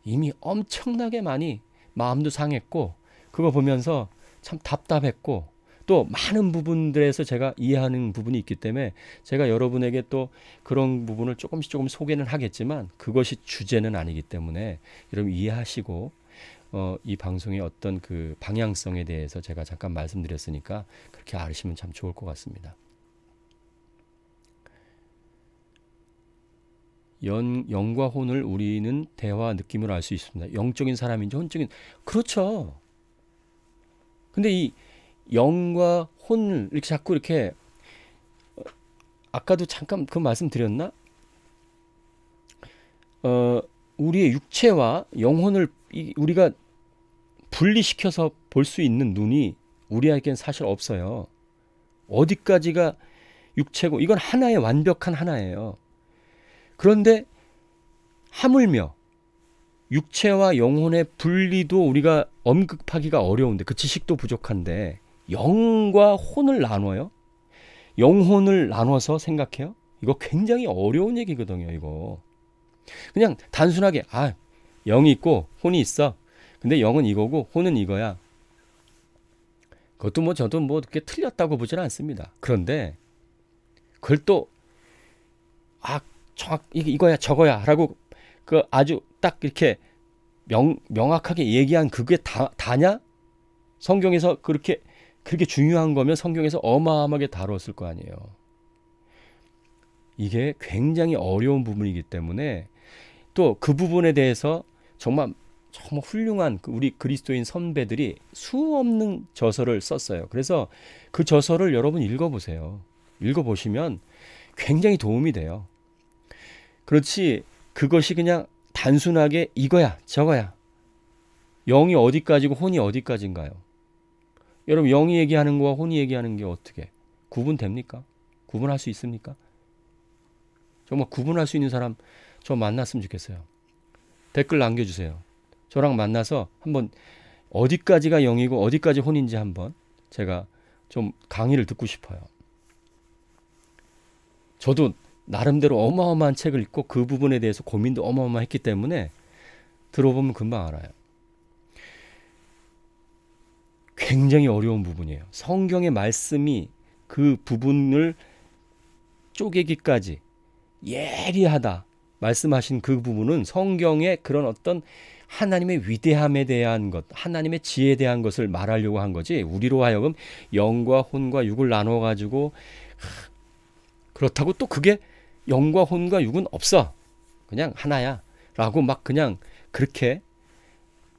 이미 엄청나게 많이 마음도 상했고 그거 보면서 참 답답했고 또 많은 부분들에서 제가 이해하는 부분이 있기 때문에 제가 여러분에게 또 그런 부분을 조금 소개는 하겠지만 그것이 주제는 아니기 때문에 여러분 이해하시고 이 방송의 어떤 그 방향성에 대해서 제가 잠깐 말씀드렸으니까 그렇게 아시면 참 좋을 것 같습니다. 영과 혼을 우리는 대화 느낌으로 알 수 있습니다. 영적인 사람인지 혼적인 그렇죠. 근데 이 영과 혼을 이렇게 자꾸 이렇게 아까도 잠깐 그 말씀 드렸나? 우리의 육체와 영혼을 우리가 분리시켜서 볼 수 있는 눈이 우리에겐 사실 없어요. 어디까지가 육체고 이건 하나의 완벽한 하나예요. 그런데 하물며 육체와 영혼의 분리도 우리가 언급하기가 어려운데 그 지식도 부족한데 영과 혼을 나눠요? 영혼을 나눠서 생각해요? 이거 굉장히 어려운 얘기거든요. 이거 그냥 단순하게 영이 있고 혼이 있어. 근데 영은 이거고 혼은 이거야. 그것도 뭐 저도 뭐 그렇게 틀렸다고 보지는 않습니다. 그런데 그걸 또 이거야 저거야 라고 그 아주 딱 이렇게 명확하게 얘기한 그게 다냐? 성경에서 그렇게 중요한 거면 성경에서 어마어마하게 다뤘을 거 아니에요. 이게 굉장히 어려운 부분이기 때문에 또 그 부분에 대해서 정말 훌륭한 우리 그리스도인 선배들이 수없는 저서를 썼어요. 그래서 그 저서를 여러분 읽어보세요. 읽어보시면 굉장히 도움이 돼요. 그렇지 그것이 그냥 단순하게 이거야 저거야 영이 어디까지고 혼이 어디까지인가요? 여러분 영이 얘기하는 거와 혼이 얘기하는 게 어떻게 구분됩니까? 구분할 수 있습니까? 정말 구분할 수 있는 사람 저 만났으면 좋겠어요. 댓글 남겨주세요. 저랑 만나서 한번 어디까지가 영이고 어디까지 혼인지 한번 제가 좀 강의를 듣고 싶어요. 저도 나름대로 어마어마한 책을 읽고 그 부분에 대해서 고민도 어마어마했기 때문에 들어보면 금방 알아요. 굉장히 어려운 부분이에요. 성경의 말씀이 그 부분을 쪼개기까지 예리하다 말씀하신 그 부분은 성경의 그런 어떤 하나님의 위대함에 대한 것, 하나님의 지혜에 대한 것을 말하려고 한 거지 우리로 하여금 영과 혼과 육을 나눠 가지고 그렇다고 또 그게 영과 혼과 육은 없어. 그냥 하나야. 라고 막 그냥 그렇게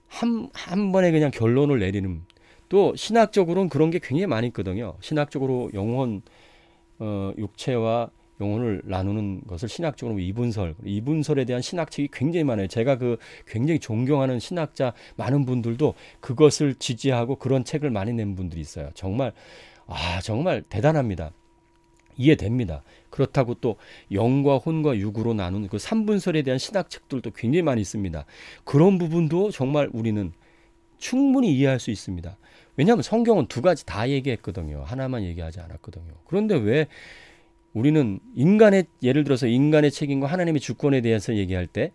한 번에 그냥 결론을 내리는 또 신학적으로는 그런 게 굉장히 많이 있거든요. 신학적으로 영혼, 육체와 영혼을 나누는 것을 신학적으로 이분설에 대한 신학책이 굉장히 많아요. 제가 그 굉장히 존경하는 신학자 많은 분들도 그것을 지지하고 그런 책을 많이 낸 분들이 있어요. 정말 정말 대단합니다. 이해됩니다. 그렇다고 또 영과 혼과 육으로 나누는 그 삼분설에 대한 신학책들도 굉장히 많이 있습니다. 그런 부분도 정말 우리는 충분히 이해할 수 있습니다. 왜냐하면 성경은 두 가지 다 얘기했거든요. 하나만 얘기하지 않았거든요. 그런데 왜 우리는 인간의, 예를 들어서 인간의 책임과 하나님의 주권에 대해서 얘기할 때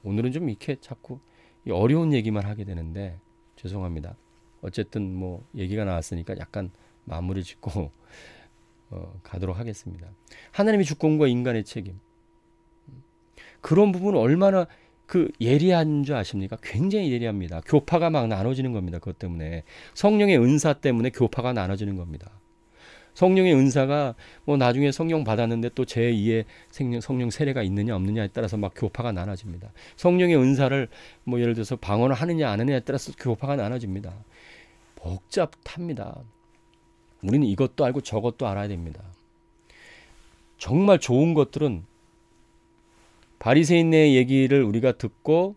오늘은 좀 이렇게 자꾸 어려운 얘기만 하게 되는데 죄송합니다. 어쨌든 뭐 얘기가 나왔으니까 약간 마무리 짓고 가도록 하겠습니다. 하나님의 주권과 인간의 책임, 그런 부분은 얼마나 예리한 줄 아십니까? 굉장히 예리합니다. 교파가 막 나눠지는 겁니다. 그것 때문에 성령의 은사 때문에 교파가 나눠지는 겁니다. 성령의 은사가 뭐 나중에 성령 받았는데 또 제2의 성령 세례가 있느냐 없느냐에 따라서 막 교파가 나눠집니다. 성령의 은사를 뭐 예를 들어서 방언을 하느냐 안 하느냐에 따라서 교파가 나눠집니다. 복잡합니다. 우리는 이것도 알고 저것도 알아야 됩니다. 정말 좋은 것들은 바리새인의 얘기를 우리가 듣고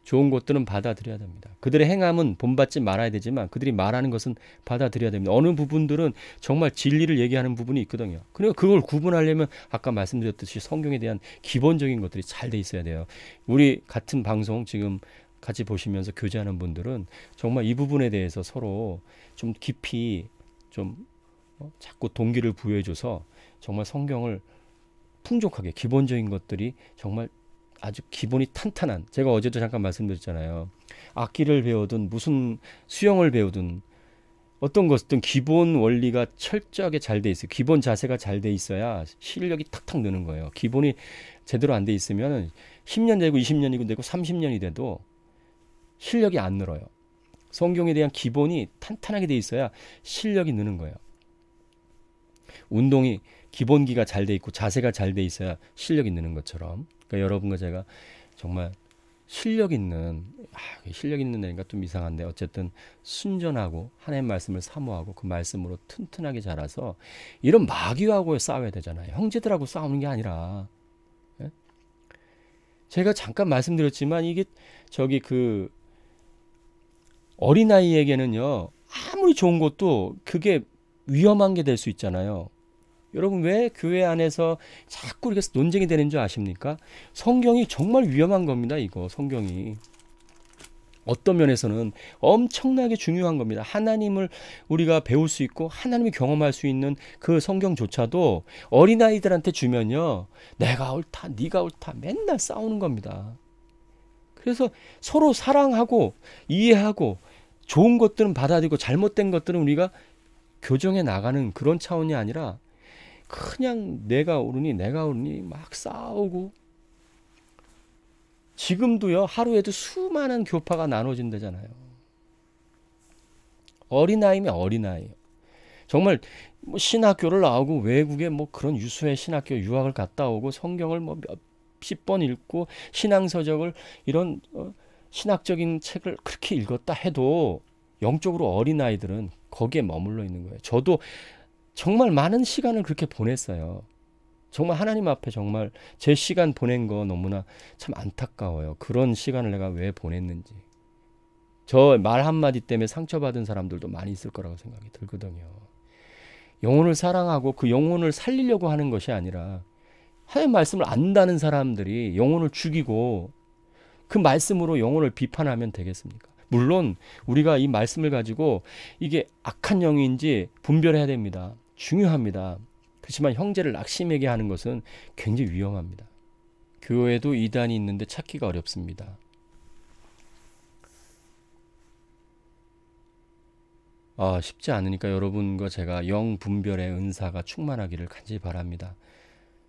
좋은 것들은 받아들여야 됩니다. 그들의 행함은 본받지 말아야 되지만 그들이 말하는 것은 받아들여야 됩니다. 어느 부분들은 정말 진리를 얘기하는 부분이 있거든요. 그리고 그걸 구분하려면 아까 말씀드렸듯이 성경에 대한 기본적인 것들이 잘 돼 있어야 돼요. 우리 같은 방송 지금 같이 보시면서 교제하는 분들은 정말 이 부분에 대해서 서로 좀 깊이 좀 자꾸 동기를 부여해줘서 정말 성경을 풍족하게 기본적인 것들이 정말 아주 기본이 탄탄한, 제가 어제도 잠깐 말씀드렸잖아요. 악기를 배우든 무슨 수영을 배우든 어떤 것든 기본 원리가 철저하게 잘 돼 있어요. 기본 자세가 잘 돼 있어야 실력이 탁탁 느는 거예요. 기본이 제대로 안 돼 있으면 10년 되고 20년이 되고 30년이 돼도 실력이 안 늘어요. 성경에 대한 기본이 탄탄하게 돼 있어야 실력이 느는 거예요. 운동이 기본기가 잘 돼 있고 자세가 잘 돼 있어야 실력이 느는 것처럼, 그러니까 여러분과 제가 정말 실력 있는 데니까 좀 이상한데 어쨌든 순전하고 하나님의 말씀을 사모하고 그 말씀으로 튼튼하게 자라서 이런 마귀하고 싸워야 되잖아요. 형제들하고 싸우는 게 아니라. 예? 제가 잠깐 말씀드렸지만 이게 어린아이에게는요, 아무리 좋은 것도 그게 위험한 게 될 수 있잖아요. 여러분 왜 교회 안에서 자꾸 이렇게 논쟁이 되는 줄 아십니까? 성경이 정말 위험한 겁니다. 이거 성경이 어떤 면에서는 엄청나게 중요한 겁니다. 하나님을 우리가 배울 수 있고 하나님을 경험할 수 있는 그 성경조차도 어린아이들한테 주면요, 내가 옳다 네가 옳다 맨날 싸우는 겁니다. 그래서 서로 사랑하고 이해하고 좋은 것들은 받아들이고 잘못된 것들은 우리가 교정해 나가는 그런 차원이 아니라 그냥 내가 옳으니 막 싸우고, 지금도요 하루에도 수많은 교파가 나눠진다잖아요. 어린아이면 어린아이예요. 정말 뭐 신학교를 나오고 외국에 뭐 그런 유수의 신학교 유학을 갔다 오고 성경을 뭐 몇십 번 읽고 신앙서적을 이런 신학적인 책을 그렇게 읽었다 해도 영적으로 어린아이들은 거기에 머물러 있는 거예요. 저도 정말 많은 시간을 그렇게 보냈어요. 정말 하나님 앞에 정말 제 시간 보낸 거 너무나 참 안타까워요. 그런 시간을 내가 왜 보냈는지. 저 말 한마디 때문에 상처받은 사람들도 많이 있을 거라고 생각이 들거든요. 영혼을 사랑하고 그 영혼을 살리려고 하는 것이 아니라 하나님 말씀을 안다는 사람들이 영혼을 죽이고 그 말씀으로 영혼을 비판하면 되겠습니까? 물론 우리가 이 말씀을 가지고 이게 악한 영인지 분별해야 됩니다. 중요합니다. 그렇지만 형제를 낙심하게 하는 것은 굉장히 위험합니다. 교회에도 이단이 있는데 찾기가 어렵습니다. 쉽지 않으니까 여러분과 제가 영 분별의 은사가 충만하기를 간절히 바랍니다.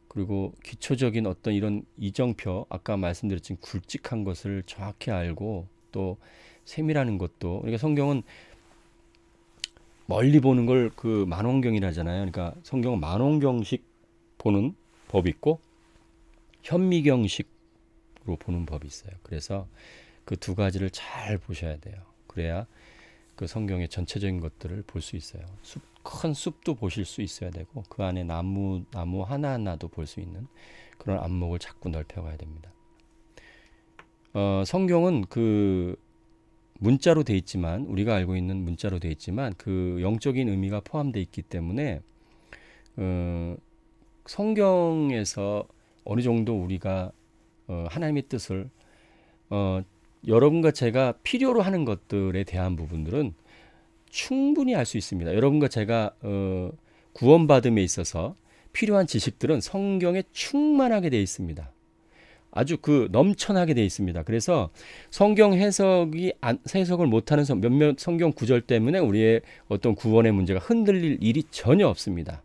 그리고 기초적인 어떤 이런 이정표, 아까 말씀드렸지만 굵직한 것을 정확히 알고 또 세밀하는 것도, 그러니까 성경은 멀리 보는 걸 그 만원경이라 하잖아요. 그러니까 성경은 만원경식 보는 법이 있고 현미경식으로 보는 법이 있어요. 그래서 그 두 가지를 잘 보셔야 돼요. 그래야 그 성경의 전체적인 것들을 볼 수 있어요. 큰 숲도 보실 수 있어야 되고 그 안에 나무 하나하나도 볼 수 있는 그런 안목을 자꾸 넓혀가야 됩니다. 성경은 그 문자로 돼 있지만, 우리가 알고 있는 문자로 돼 있지만 그 영적인 의미가 포함되어 있기 때문에 성경에서 어느 정도 우리가 하나님의 뜻을 여러분과 제가 필요로 하는 것들에 대한 부분들은 충분히 알 수 있습니다. 여러분과 제가 구원받음에 있어서 필요한 지식들은 성경에 충만하게 되어 있습니다. 아주 그 넘쳐나게 되어 있습니다. 그래서 성경 해석을 못하는 몇몇 성경 구절 때문에 우리의 어떤 구원의 문제가 흔들릴 일이 전혀 없습니다.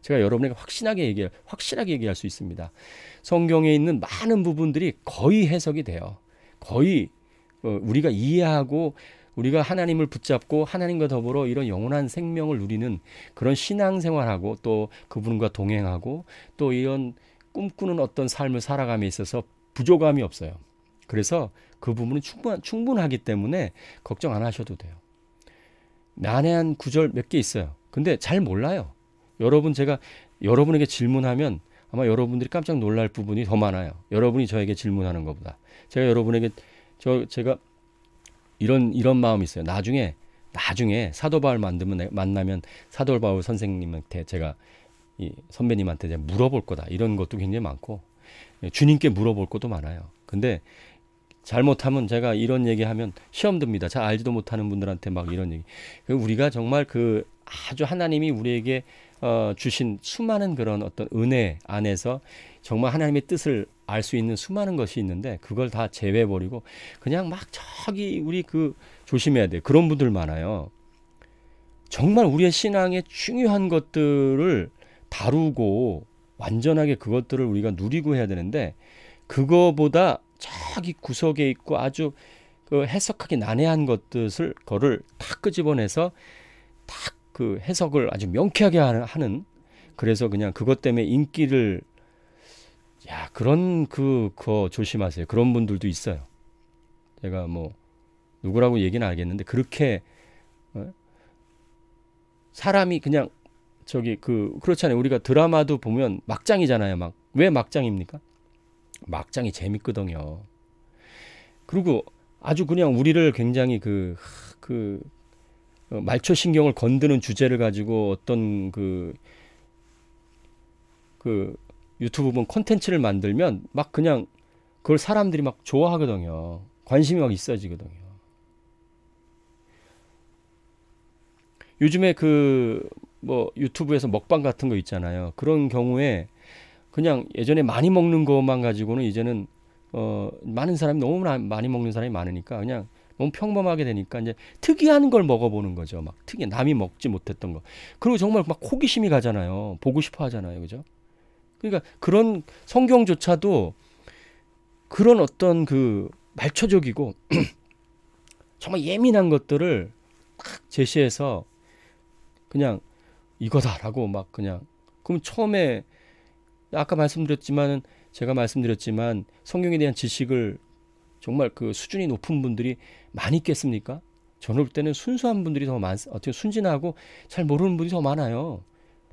제가 여러분에게 확실하게 얘기할 수 있습니다. 성경에 있는 많은 부분들이 거의 해석이 돼요. 거의 우리가 이해하고 우리가 하나님을 붙잡고 하나님과 더불어 이런 영원한 생명을 누리는 그런 신앙생활하고 또 그분과 동행하고 또 이런 꿈꾸는 어떤 삶을 살아감에 있어서 부족함이 없어요. 그래서 그 부분은 충분하기 때문에 걱정 안 하셔도 돼요. 난해한 구절 몇 개 있어요. 근데 잘 몰라요. 제가 여러분에게 질문하면 아마 여러분들이 깜짝 놀랄 부분이 더 많아요. 여러분이 저에게 질문하는 것보다. 제가 여러분에게 제가 이런 마음이 있어요. 나중에 사도 바울 만나면 사도 바울 선생님한테 제가 이 선배님한테 제가 물어볼 거다. 이런 것도 굉장히 많고 주님께 물어볼 것도 많아요. 근데 잘못하면 제가 이런 얘기하면 시험 듭니다. 잘 알지도 못하는 분들한테 막 이런 얘기. 우리가 정말 그 아주 하나님이 우리에게 주신 수많은 그런 어떤 은혜 안에서 정말 하나님의 뜻을 알 수 있는 수많은 것이 있는데 그걸 다 제외해버리고 그냥 막 우리 조심해야 돼. 그런 분들 많아요. 정말 우리의 신앙에 중요한 것들을 다루고 완전하게 그것들을 우리가 누리고 해야 되는데 그거보다 저기 구석에 있고 아주 그 해석하기 난해한 거를 탁 끄집어내서 탁 그 해석을 아주 명쾌하게 하는 그래서 그냥 그것 때문에 인기를 그거 조심하세요. 그런 분들도 있어요. 제가 뭐 누구라고 얘기는 알겠는데 그렇게 사람이 그냥 그렇잖아요. 우리가 드라마도 보면 막장이잖아요. 왜 막장입니까? 막장이 재밌거든요. 그리고 아주 그냥 우리를 굉장히 말초 신경을 건드는 주제를 가지고 어떤 유튜브 보면 콘텐츠를 만들면 막 그냥 그걸 사람들이 막 좋아하거든요. 관심이 막 있어지거든요. 요즘에 유튜브에서 먹방 같은 거 있잖아요. 그런 경우에 그냥 예전에 많이 먹는 것만 가지고는 이제는 많은 사람이 너무 많이 먹는 사람이 많으니까 그냥 너무 평범하게 되니까 이제 특이한 걸 먹어보는 거죠. 막 남이 먹지 못했던 거. 그리고 정말 막 호기심이 가잖아요. 보고 싶어 하잖아요. 그죠? 그러니까 그런 성경조차도 그런 어떤 말초적이고 정말 예민한 것들을 딱 제시해서 그냥 이거다라고 막 그냥 그럼 처음에 제가 말씀드렸지만 성경에 대한 지식을 정말 수준이 높은 분들이 많이 있겠습니까? 저는 볼 때는 순수한 분들이 더 어떻게 순진하고 잘 모르는 분이 더 많아요.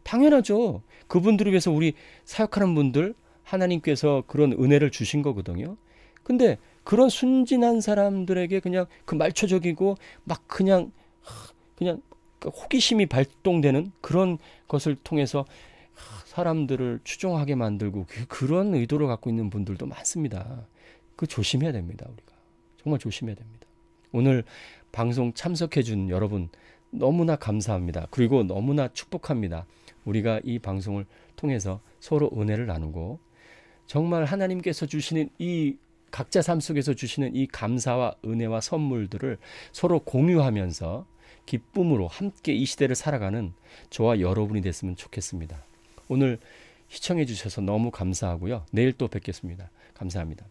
당연하죠. 그분들을 위해서 우리 사역하는 분들 하나님께서 그런 은혜를 주신 거거든요. 근데 그런 순진한 사람들에게 그냥 말초적이고 막 그냥 호기심이 발동되는 그런 것을 통해서 사람들을 추종하게 만들고 그런 의도를 갖고 있는 분들도 많습니다. 조심해야 됩니다. 우리가 정말 조심해야 됩니다. 오늘 방송 참석해 준 여러분 너무나 감사합니다. 그리고 너무나 축복합니다. 우리가 이 방송을 통해서 서로 은혜를 나누고 정말 하나님께서 주시는 이 각자 삶 속에서 주시는 이 감사와 은혜와 선물들을 서로 공유하면서 기쁨으로 함께 이 시대를 살아가는 저와 여러분이 됐으면 좋겠습니다. 오늘 시청해 주셔서 너무 감사하고요. 내일 또 뵙겠습니다. 감사합니다.